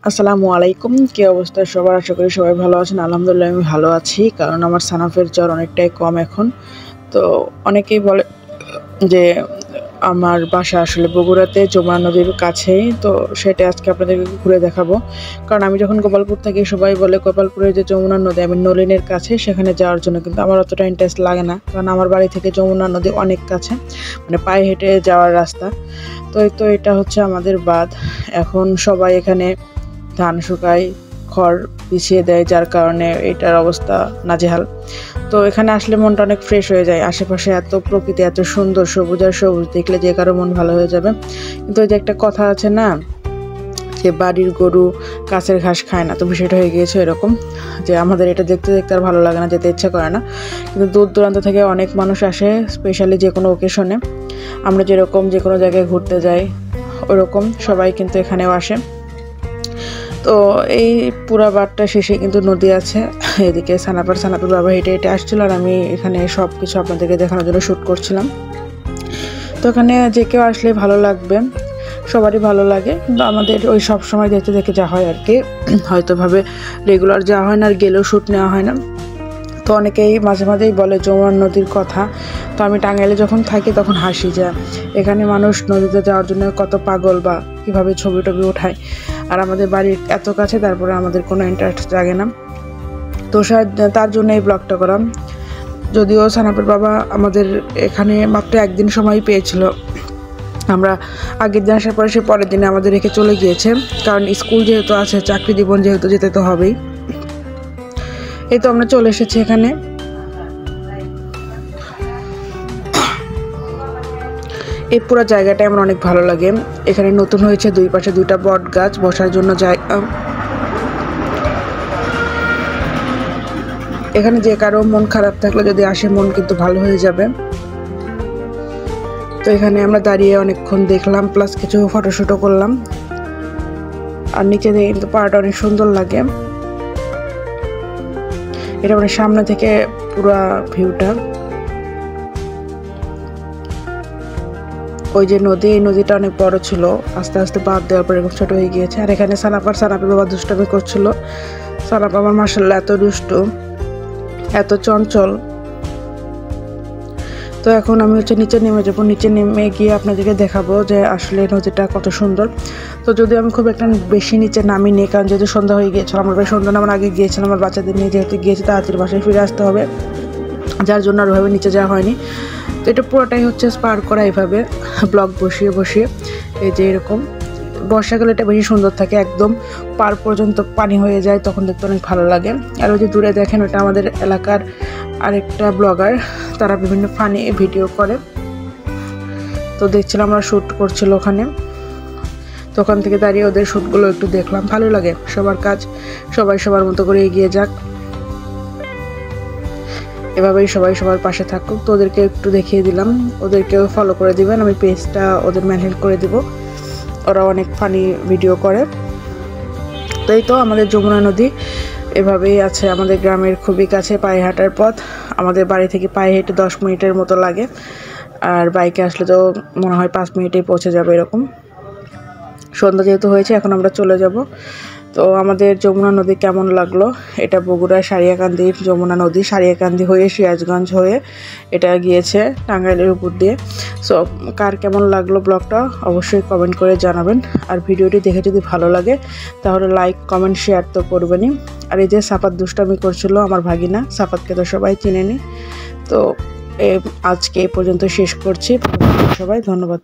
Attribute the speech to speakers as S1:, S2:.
S1: আসসালামু আলাইকুম। কি অবস্থা সবার? আশা করি সবাই ভালো আছেন। আলহামদুলিল্লাহ আমি ভালো আছি। কারণ আমার সানাফের জ্বর অনেকটাই কম এখন। তো অনেকেই বলে যে আমার বাসা আসলে বগুড়াতে যমুনা নদীর কাছেই। তো সেটা আজকে আপনাদেরকে ঘুরে দেখাবো। কারণ আমি যখন গোপালপুর থাকি সবাই বলে গোপালপুরে যে যমুনা নদী আমি নলিনের কাছে সেখানে যাওয়ার জন্য, কিন্তু আমার অতটা ইন্টারেস্ট লাগে না। কারণ আমার বাড়ি থেকে যমুনা নদী অনেক কাছে, মানে পায়ে হেঁটে যাওয়ার রাস্তা। তো এটা হচ্ছে আমাদের বাঁধ। এখন সবাই এখানে ধান শুকায়, খড় বিছিয়ে দেয়, যার কারণে এটার অবস্থা নাজেহাল। তো এখানে আসলে মনটা অনেক ফ্রেশ হয়ে যায়। আশেপাশে এত প্রকৃতি, এত সুন্দর, সবুজ আর সবুজ, দেখলে যে কারো মন ভালো হয়ে যাবে। কিন্তু ওই যে একটা কথা আছে না, যে বাড়ির গরু গাছের ঘাস খায় না, তো বিষয়টা হয়ে গিয়েছে এরকম, যে আমাদের এটা দেখতে দেখতে আর ভালো লাগে না, যেতে ইচ্ছা করে না। কিন্তু দূর দূরান্ত থেকে অনেক মানুষ আসে, স্পেশালি যে কোনো ওকেশনে। আমরা যেরকম যে কোনো জায়গায় ঘুরতে যাই, ওরকম সবাই কিন্তু এখানেও আসে। তো এই পুরা বারটা শেষে কিন্তু নদী আছে। এদিকে সানাপুর বাবা হেঁটে হেঁটে আসছিল, আর আমি এখানে সব কিছু আপনাদেরকে দেখানোর জন্য শ্যুট করছিলাম। তো এখানে যে কেউ আসলে ভালো লাগবে, সবারই ভালো লাগে। কিন্তু আমাদের ওই সব সময় দেখতে দেখে যা হয় আর কি, হয়তো ভাবে রেগুলার যাওয়া হয় না, আর গেলেও শ্যুট নেওয়া হয় না। তো অনেকেই মাঝে মাঝেই বলে যমুনা নদীর কথা। তো আমি টাঙ্গাইলে যখন থাকি তখন হাসি যে এখানে মানুষ নদীতে যাওয়ার জন্য কত পাগল, বা কীভাবে ছবি টবি ওঠায়। আর আমাদের বাড়ির এত কাছে, তারপরে আমাদের কোনো ইন্টারেস্ট জাগে না। তো তার জন্য এই ব্লগটা করা। যদিও সানাপের বাবা আমাদের এখানে মাত্র একদিন সময় পেয়েছিল। আমরা আগের দিন আসার পরে সে পরের দিনে আমাদের রেখে চলে গিয়েছে। কারণ স্কুল যেহেতু আছে, চাকরি জীবন যেহেতু, যেতে তো হবেই। এই তো আমরা চলে এসেছি এখানে। এই পুরো জায়গাটা আমার অনেক ভালো লাগে। এখানে নতুন হয়েছে দুই পাশে দুইটা বট গাছ, বসার জন্য জায়গা। এখানে যে কারো মন খারাপ থাকলে যদি আসে, মন কিন্তু ভালো হয়ে যাবে। তো এখানে আমরা দাঁড়িয়ে অনেকক্ষণ দেখলাম, প্লাস কিছু ফটোশুটও করলাম। আর নিচে দিয়ে কিন্তু পাহাড়টা অনেক সুন্দর লাগে। এটা মানে সামনে থেকে পুরা ভিউটা। ওই যে নদী, এই নদীটা অনেক বড় ছিল, আস্তে আস্তে বাঁধ দেওয়ার পর এরকম ছোট হয়ে গিয়েছে। আর এখানে সানাপি বাবা দুষ্টামি করছিল। সানাপ আমার মাশাআল্লাহ এত দুষ্টু, এত চঞ্চল। তো এখন আমি নিচে নেমে যাবো। নিচে নেমে গিয়ে আপনাদেরকে দেখাবো যে আসলে নদীটা কত সুন্দর। তো যদি আমি খুব একটা বেশি নিচে নামিনি, কারণ যেহেতু সন্ধ্যা হয়ে গিয়েছিল, আমার সন্ধ্যা নামার আগে গিয়েছিলাম, আমার বাচ্চাদের নিয়ে যেহেতু গিয়েছি, তাড়াতাড়ি বাসায় ফিরে আসতে হবে, যার জন্য আর ওইভাবে নিচে যাওয়া হয়নি। তো এটা পুরোটাই হচ্ছে পার করা এইভাবে ব্লক বসিয়ে বসিয়ে। এই যে এরকম বর্ষাকালে এটা বেশি সুন্দর থাকে, একদম পার পর্যন্ত পানি হয়ে যায়, তখন দেখতে অনেক ভালো লাগে। আর ওই যে দূরে দেখেন, ওটা আমাদের এলাকার আরেকটা ব্লগার, তারা বিভিন্ন ফানি ভিডিও করে। তো দেখছিলাম আমরা শ্যুট করছিল ওখানে, তো ওখান থেকে দাঁড়িয়ে ওদের শ্যুটগুলো একটু দেখলাম। ভালো লাগে, সবার কাজ সবাই সবার মতো করে এগিয়ে যাক, এভাবেই সবাই সবার পাশে থাকুক। তো ওদেরকে একটু দেখিয়ে দিলাম, ওদেরকেও ফলো করে দিবেন, আমি পেজটা ওদের মেনটেন করে দিব, ওরা অনেক ফানি ভিডিও করে। তো এই তো আমাদের যমুনা নদী এভাবেই আছে আমাদের গ্রামের খুবই কাছে, পায়ে হাঁটার পথ। আমাদের বাড়ি থেকে পায়ে হেঁটে 10 মিনিটের মতো লাগে, আর বাইকে আসলে তো মনে হয় 5 মিনিটেই পৌঁছে যাবে এরকম। সন্ধ্যা যেহেতু হয়েছে, এখন আমরা চলে যাব। তো আমাদের যমুনা নদী কেমন লাগলো? এটা বগুড়া সারিয়াকান্দির যমুনা নদী, সারিয়াকান্দি হয়ে সিরাজগঞ্জ হয়ে এটা গিয়েছে টাঙ্গাইলের উপর দিয়ে। সো কার কেমন লাগলো ব্লগটা অবশ্যই কমেন্ট করে জানাবেন। আর ভিডিওটি দেখে যদি ভালো লাগে তাহলে লাইক কমেন্ট শেয়ার তো করবেনই। আর এই যে সাফাত দুষ্টামি করছিল, আমার ভাগিনা, সাফাতকে তো সবাই চিনেনি। তো আজকে এই পর্যন্ত শেষ করছি। সবাই ধন্যবাদ।